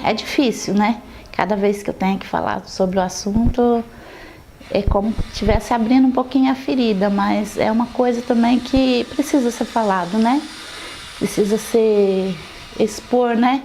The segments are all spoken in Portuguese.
é difícil, né? Cada vez que eu tenho que falar sobre o assunto, é como se estivesse abrindo um pouquinho a ferida, mas é uma coisa também que precisa ser falado, né? Precisa ser expor, né?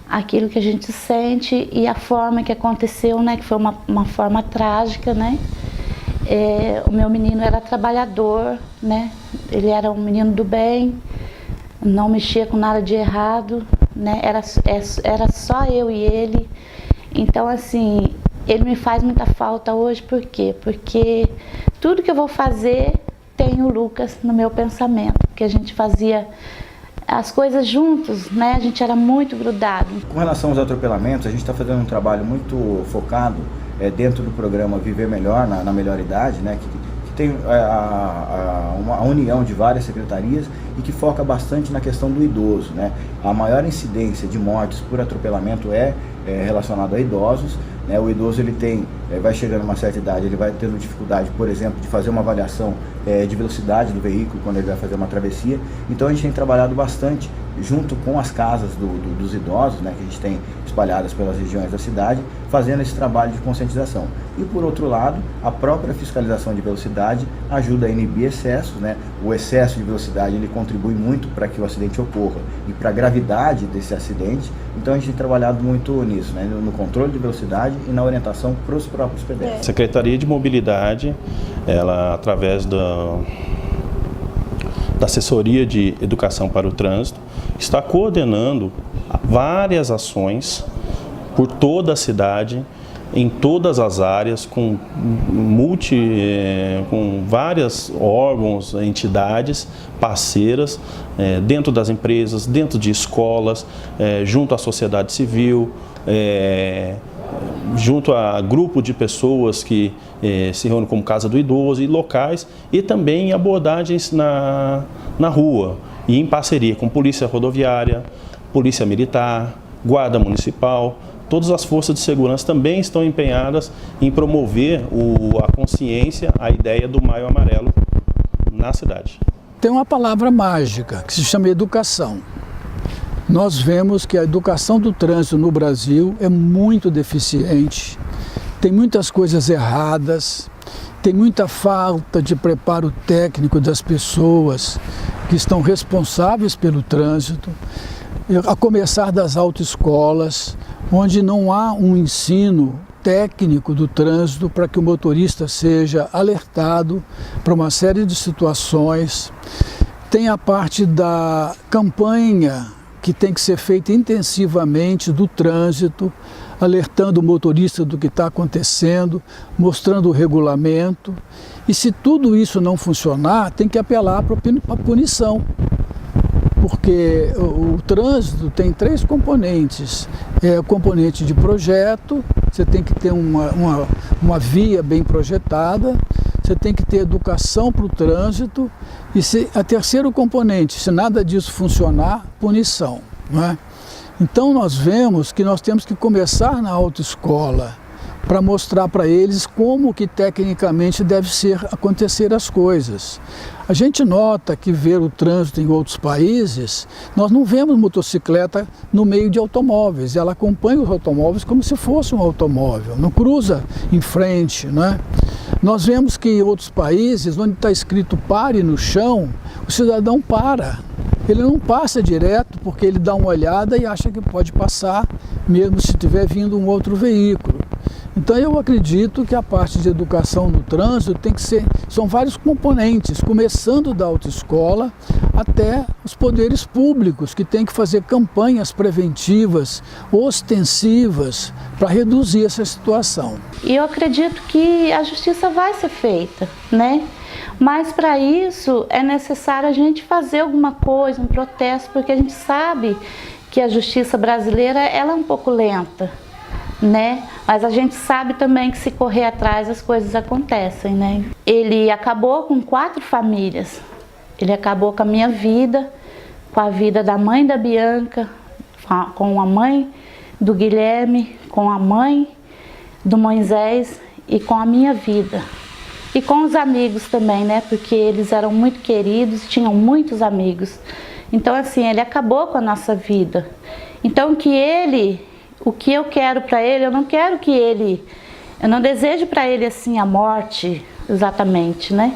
Aquilo que a gente sente e a forma que aconteceu, né? Que foi uma forma trágica, né? O meu menino era trabalhador, né? Ele era um menino do bem, não mexia com nada de errado, né? Era só eu e ele. Então, assim, ele me faz muita falta hoje, por quê? Porque tudo que eu vou fazer tem o Lucas no meu pensamento, porque a gente fazia as coisas juntos, né? A gente era muito grudado. Com relação aos atropelamentos, a gente está fazendo um trabalho muito focado dentro do programa Viver Melhor, na Melhor Idade, né? Que tem a união de várias secretarias e que foca bastante na questão do idoso, né? A maior incidência de mortes por atropelamento é relacionado a idosos, né? O idoso ele vai chegando a uma certa idade, ele vai tendo dificuldade, por exemplo, de fazer uma avaliação de velocidade do veículo quando ele vai fazer uma travessia. Então a gente tem trabalhado bastante junto com as casas dos idosos, né, que a gente tem espalhadas pelas regiões da cidade, fazendo esse trabalho de conscientização. E por outro lado, a própria fiscalização de velocidade ajuda a inibir excessos, né? O excesso de velocidade ele contribui muito para que o acidente ocorra e para a gravidade desse acidente. Então a gente tem trabalhado muito nisso, né, no controle de velocidade e na orientação para os próprios pedestres. A Secretaria de Mobilidade, ela através da Assessoria de Educação para o Trânsito, está coordenando várias ações por toda a cidade, em todas as áreas, com vários órgãos, entidades parceiras, dentro das empresas, dentro de escolas, junto à sociedade civil, junto a grupo de pessoas que se reúnem como Casa do Idoso e locais, e também abordagens na rua e em parceria com Polícia Rodoviária, Polícia Militar, Guarda Municipal. Todas as forças de segurança também estão empenhadas em promover a consciência, a ideia do Maio Amarelo na cidade. Tem uma palavra mágica que se chama educação. Nós vemos que a educação do trânsito no Brasil é muito deficiente, tem muitas coisas erradas, tem muita falta de preparo técnico das pessoas que estão responsáveis pelo trânsito, a começar das autoescolas, onde não há um ensino técnico do trânsito para que o motorista seja alertado para uma série de situações. Tem a parte da campanha que tem que ser feita intensivamente do trânsito, alertando o motorista do que está acontecendo, mostrando o regulamento. E se tudo isso não funcionar, tem que apelar para a punição. Porque o trânsito tem 3 componentes. O componente de projeto, você tem que ter uma via bem projetada, você tem que ter educação para o trânsito, e a terceiro componente, se nada disso funcionar, punição, não é? Então nós vemos que nós temos que começar na autoescola para mostrar para eles como que tecnicamente deve acontecer as coisas. A gente nota que ver o trânsito em outros países, nós não vemos motocicleta no meio de automóveis, ela acompanha os automóveis como se fosse um automóvel, não cruza em frente, né? Nós vemos que em outros países, onde está escrito pare no chão, o cidadão para. Ele não passa direto porque ele dá uma olhada e acha que pode passar, mesmo se estiver vindo um outro veículo. Então eu acredito que a parte de educação no trânsito tem que ser, são vários componentes, começando da autoescola até os poderes públicos, que têm que fazer campanhas preventivas, ostensivas, para reduzir essa situação. E eu acredito que a justiça vai ser feita, né? Mas para isso é necessário a gente fazer alguma coisa, um protesto, porque a gente sabe que a justiça brasileira ela é um pouco lenta, né? Mas a gente sabe também que se correr atrás as coisas acontecem, né? Ele acabou com 4 famílias. Ele acabou com a minha vida, com a vida da mãe da Bianca, com a mãe do Guilherme, com a mãe do Moisés e com a minha vida. E com os amigos também, né? Porque eles eram muito queridos, tinham muitos amigos. Então, assim, ele acabou com a nossa vida. Então, que ele, o que eu quero para ele, eu não desejo para ele assim a morte exatamente, né?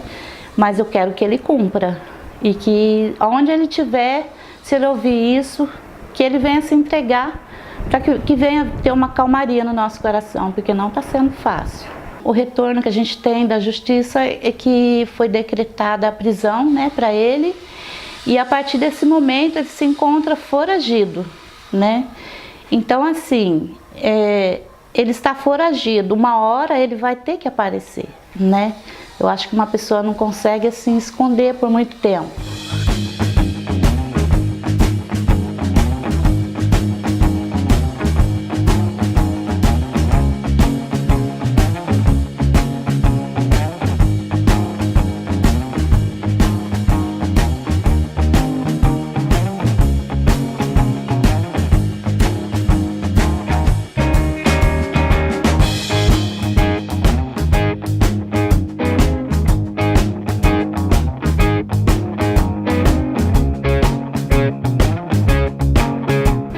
Mas eu quero que ele cumpra e que onde ele estiver, se ele ouvir isso, que ele venha se entregar, para que venha ter uma calmaria no nosso coração, porque não está sendo fácil. O retorno que a gente tem da justiça é que foi decretada a prisão, né, para ele, e a partir desse momento ele se encontra foragido, né? Então, assim, ele está foragido, uma hora ele vai ter que aparecer, né? Eu acho que uma pessoa não consegue, assim, esconder por muito tempo.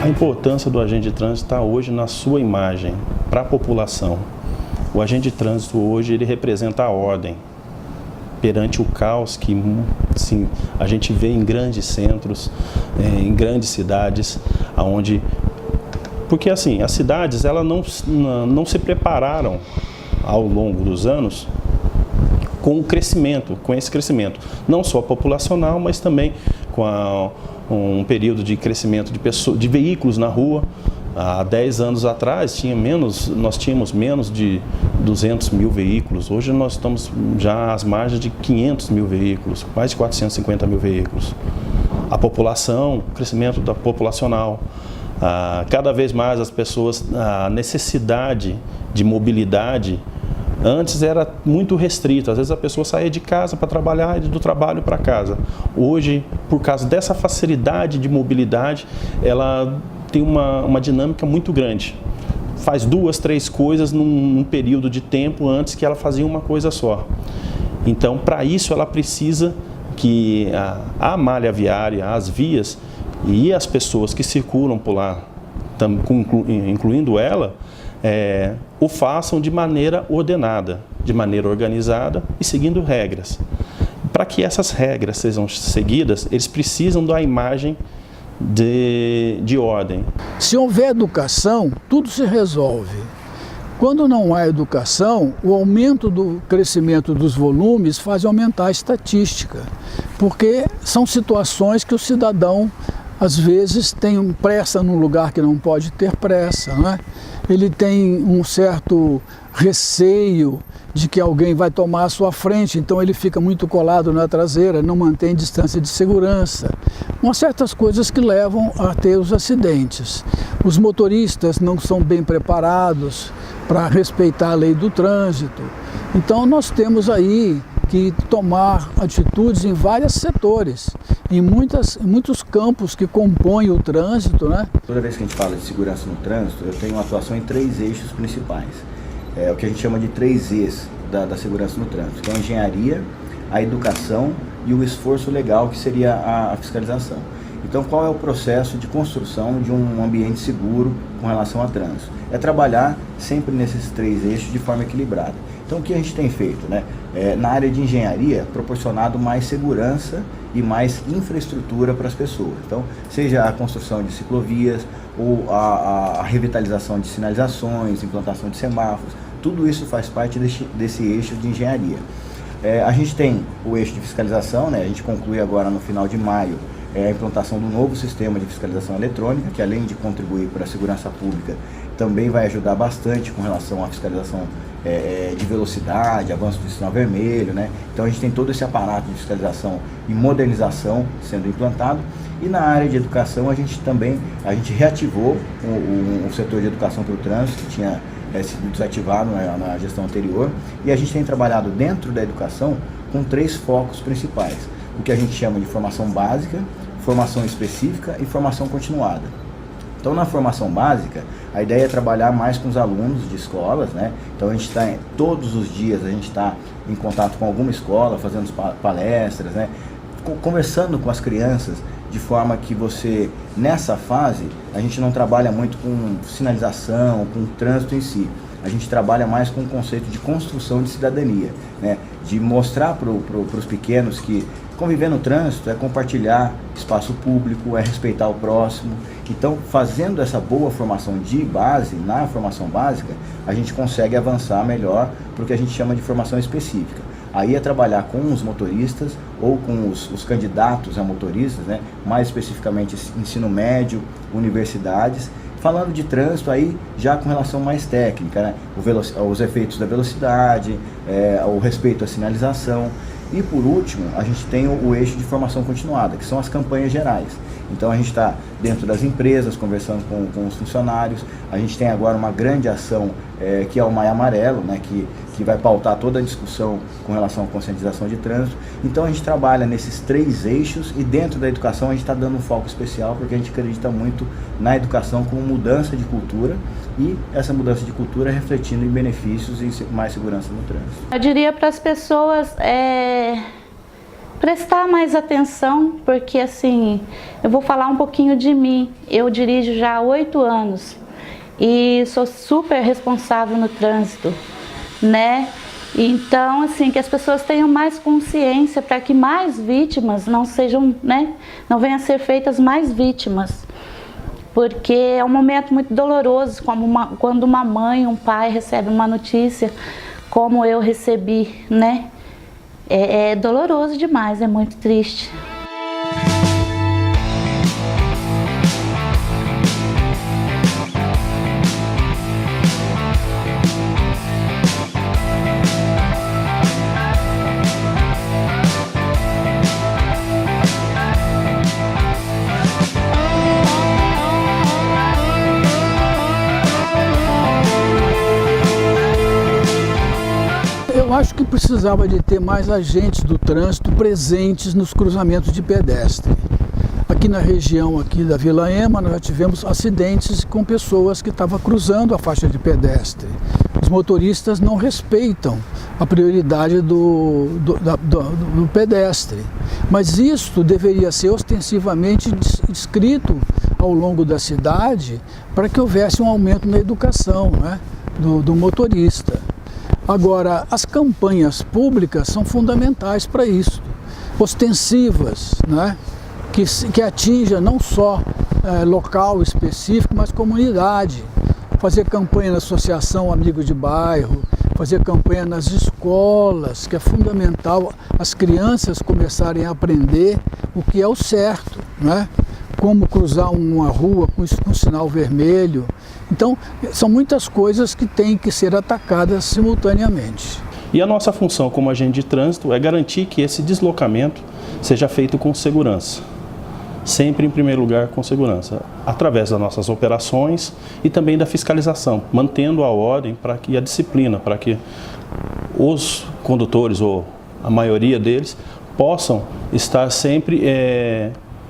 A importância do agente de trânsito está hoje na sua imagem para a população. O agente de trânsito hoje ele representa a ordem perante o caos que assim, a gente vê em grandes centros, em grandes cidades, aonde porque assim as cidades elas não se prepararam ao longo dos anos com esse crescimento, não só populacional, mas também com um período de crescimento de veículos na rua. Há 10 anos atrás nós tínhamos menos de 200 mil veículos. Hoje nós estamos já às margens de 500 mil veículos, mais de 450 mil veículos. A população, o crescimento populacional, cada vez mais as pessoas, a necessidade de mobilidade antes era muito restrita, às vezes a pessoa saía de casa para trabalhar e do trabalho para casa. Hoje, por causa dessa facilidade de mobilidade, ela tem uma dinâmica muito grande. Faz 2, 3 coisas num período de tempo antes que ela fazia uma coisa só. Então, para isso, ela precisa que a malha viária, as vias e as pessoas que circulam por lá, incluindo ela, o façam de maneira ordenada, de maneira organizada e seguindo regras. Para que essas regras sejam seguidas, eles precisam da imagem de ordem. Se houver educação, tudo se resolve. Quando não há educação, o aumento do crescimento dos volumes faz aumentar a estatística, porque são situações que o cidadão, às vezes, tem pressa num lugar que não pode ter pressa, né? Ele tem um certo receio de que alguém vai tomar a sua frente, então ele fica muito colado na traseira, não mantém distância de segurança. Umas certas coisas que levam a ter os acidentes. Os motoristas não são bem preparados para respeitar a lei do trânsito. Então nós temos aí que tomar atitudes em vários setores, em muitos campos que compõem o trânsito, né? Toda vez que a gente fala de segurança no trânsito, eu tenho uma atuação em 3 eixos principais. É o que a gente chama de 3 E's da segurança no trânsito, que é a engenharia, a educação e o esforço legal, que seria a fiscalização. Então, qual é o processo de construção de um ambiente seguro com relação a trânsito? É trabalhar sempre nesses 3 eixos de forma equilibrada. Então, o que a gente tem feito, né? Na área de engenharia, proporcionado mais segurança e mais infraestrutura para as pessoas. Então, seja a construção de ciclovias ou a revitalização de sinalizações, implantação de semáforos, tudo isso faz parte desse eixo de engenharia. A gente tem o eixo de fiscalização, né? A gente conclui agora no final de maio a implantação do novo sistema de fiscalização eletrônica, que além de contribuir para a segurança pública, também vai ajudar bastante com relação à fiscalização de velocidade, avanço do sinal vermelho, né? Então a gente tem todo esse aparato de fiscalização e modernização sendo implantado. E na área de educação a gente reativou o setor de educação pelo trânsito, que tinha sido desativado na gestão anterior, e a gente tem trabalhado dentro da educação com 3 focos principais: o que a gente chama de formação básica, formação específica e formação continuada. Então, na formação básica, a ideia é trabalhar mais com os alunos de escolas, né? Então, a gente está todos os dias, a gente está em contato com alguma escola, fazendo palestras, né? Conversando com as crianças de forma que você, nessa fase, a gente não trabalha muito com sinalização, com o trânsito em si. A gente trabalha mais com o conceito de construção de cidadania, né? De mostrar para os pequenos que conviver no trânsito é compartilhar espaço público, é respeitar o próximo. Então, fazendo essa boa formação de base, na formação básica, a gente consegue avançar melhor para o que a gente chama de formação específica. Aí é trabalhar com os motoristas ou com os candidatos a motoristas, né? Mais especificamente ensino médio, universidades. Falando de trânsito aí já com relação mais técnica, né? Os efeitos da velocidade, o respeito à sinalização. E por último, a gente tem o eixo de formação continuada, que são as campanhas gerais. Então a gente está dentro das empresas, conversando com os funcionários. A gente tem agora uma grande ação que é o Maio Amarelo, né, que vai pautar toda a discussão com relação à conscientização de trânsito. Então a gente trabalha nesses 3 eixos e dentro da educação a gente está dando um foco especial porque a gente acredita muito na educação como mudança de cultura e essa mudança de cultura refletindo em benefícios e mais segurança no trânsito. Eu diria para as pessoas prestar mais atenção, porque assim, eu vou falar um pouquinho de mim. Eu dirijo já há 8 anos e sou super responsável no trânsito, né? Então, assim, que as pessoas tenham mais consciência para que mais vítimas não sejam, né? Não venham a ser feitas mais vítimas. Porque é um momento muito doloroso quando uma mãe, um pai recebe uma notícia como eu recebi, né? É doloroso demais, é muito triste. Eu acho que precisava de ter mais agentes do trânsito presentes nos cruzamentos de pedestre. Aqui na região aqui da Vila Ema, nós já tivemos acidentes com pessoas que estavam cruzando a faixa de pedestre. Os motoristas não respeitam a prioridade do pedestre. Mas isso deveria ser ostensivamente descrito ao longo da cidade para que houvesse um aumento na educação, né, do motorista. Agora, as campanhas públicas são fundamentais para isso, ostensivas, né? Que atinja não só local específico, mas comunidade. Fazer campanha na associação Amigos de Bairro, fazer campanha nas escolas, que é fundamental as crianças começarem a aprender o que é o certo, né? Como cruzar uma rua com sinal vermelho. Então, são muitas coisas que têm que ser atacadas simultaneamente. E a nossa função como agente de trânsito é garantir que esse deslocamento seja feito com segurança. Sempre em primeiro lugar com segurança, através das nossas operações e também da fiscalização, mantendo a ordem e a disciplina, para que os condutores, ou a maioria deles, possam estar sempre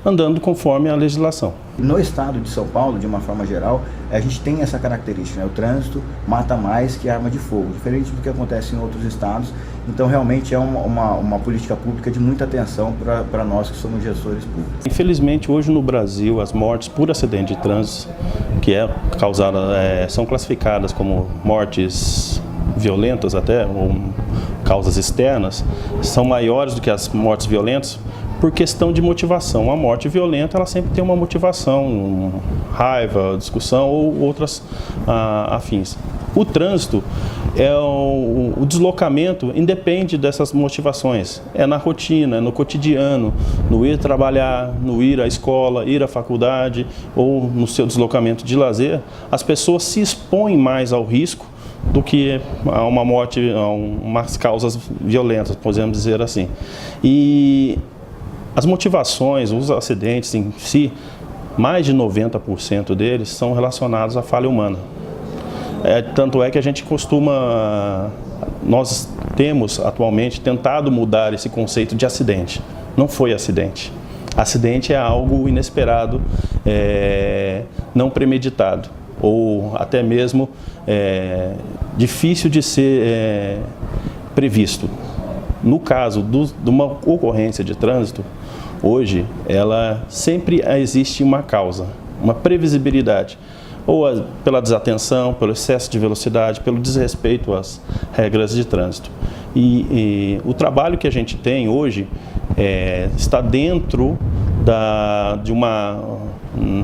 andando conforme a legislação. No estado de São Paulo, de uma forma geral, a gente tem essa característica, né? O trânsito mata mais que arma de fogo, diferente do que acontece em outros estados. Então, realmente é uma política pública de muita atenção para nós que somos gestores públicos. Infelizmente, hoje no Brasil, as mortes por acidente de trânsito, que são classificadas como mortes violentas até, ou causas externas, são maiores do que as mortes violentas, por questão de motivação. A morte violenta, ela sempre tem uma motivação, raiva, discussão ou outras afins. O trânsito, o deslocamento independe dessas motivações. É na rotina, é no cotidiano, no ir trabalhar, no ir à escola, ir à faculdade ou no seu deslocamento de lazer, as pessoas se expõem mais ao risco do que a uma morte, a umas causas violentas, podemos dizer assim. E as motivações, os acidentes em si, mais de 90% deles são relacionados à falha humana. Tanto é que a gente nós temos atualmente tentado mudar esse conceito de acidente. Não foi acidente. Acidente é algo inesperado, não premeditado, ou até mesmo difícil de ser previsto. No caso de uma ocorrência de trânsito, hoje, ela sempre existe uma causa, uma previsibilidade, ou pela desatenção, pelo excesso de velocidade, pelo desrespeito às regras de trânsito. E o trabalho que a gente tem hoje está dentro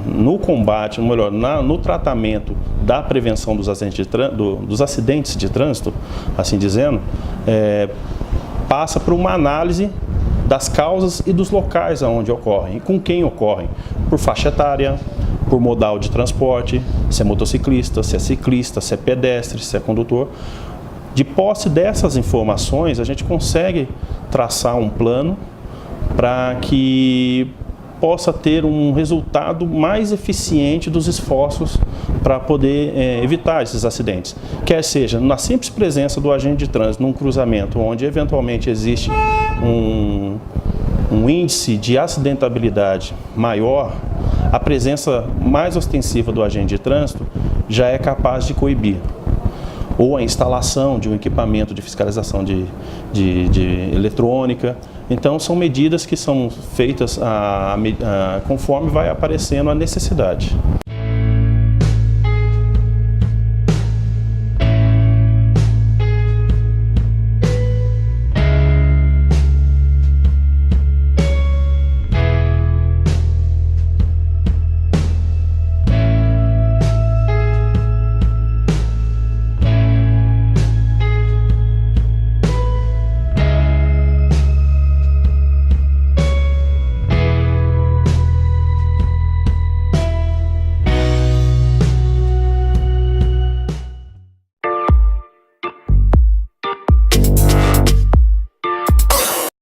no combate, ou melhor, no tratamento da prevenção dos acidentes de trânsito, assim dizendo, passa por uma análise das causas e dos locais onde ocorrem, e com quem ocorrem, por faixa etária, por modal de transporte, se é motociclista, se é pedestre, se é condutor. De posse dessas informações, a gente consegue traçar um plano para que possa ter um resultado mais eficiente dos esforços para poder evitar esses acidentes. Quer seja, na simples presença do agente de trânsito num cruzamento onde eventualmente existe um índice de acidentabilidade maior, a presença mais ostensiva do agente de trânsito já é capaz de coibir. Ou a instalação de um equipamento de fiscalização de eletrônica. Então, são medidas que são feitas conforme vai aparecendo a necessidade.